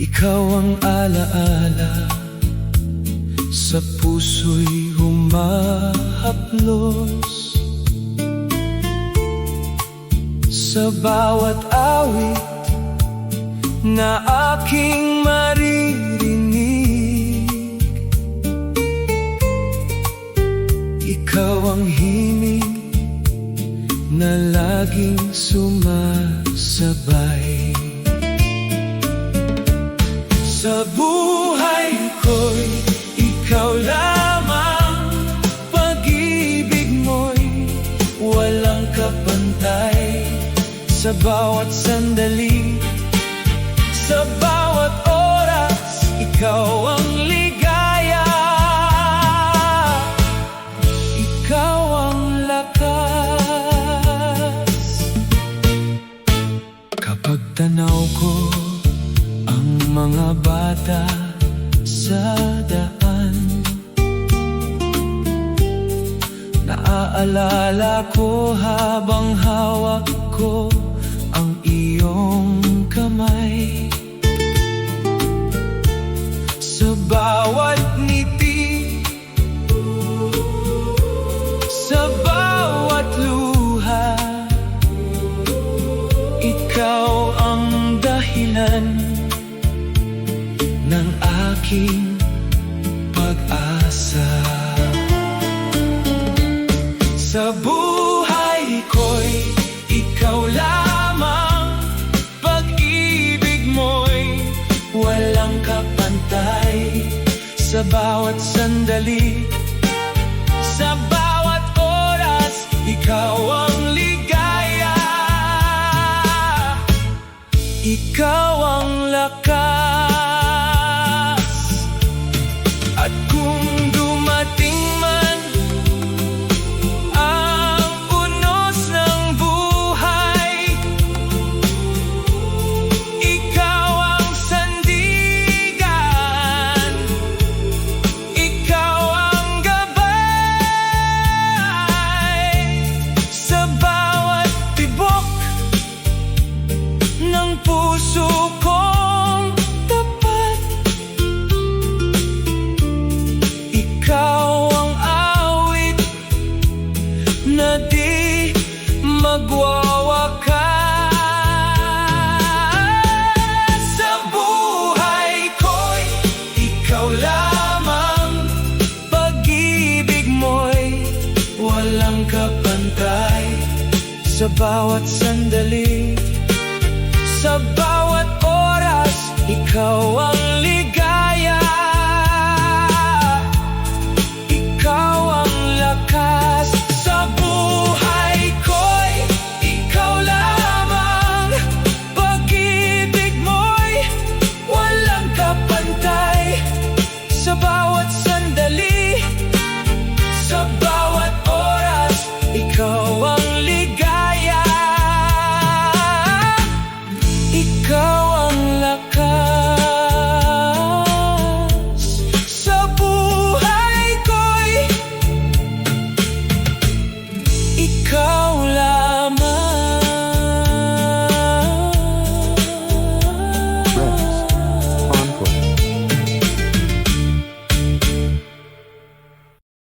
Ikaw ang alaala sa puso'y humahaplos. Sa bawat awit na aking maririnig, ikaw ang himig na laging sumasabay. Sa buhay ko'y ikaw lamang, pag-ibig mo'y walang kapantay. Sa bawat sandali, sa bawat oras, ikaw ang ligaya. Ikaw ang lakas. Kapag tanaw ko ang mga bata sa daan, naaalala ko habang hawak ko ang iyong kamay. Sa bawat ngiti, sa bawat luha, ikaw ang dahilan ng aking pag-asa. Sa buhay ko'y ikaw lamang, pag-ibig mo'y walang kapantay. Sa bawat sandali, sa bawat oras, ikaw ang ligaya. Ikaw ang lakas. At kung dumating man ang unos ng buhay, ikaw ang sandigan, ikaw ang gabay. Sa bawat tibok ng puso kong tapat, ikaw ang awit na di magwawakas. Sa buhay ko'y ikaw lamang, pag-ibig mo'y walang kapantay. Sa bawat sandali, sa bawat oras, ikaw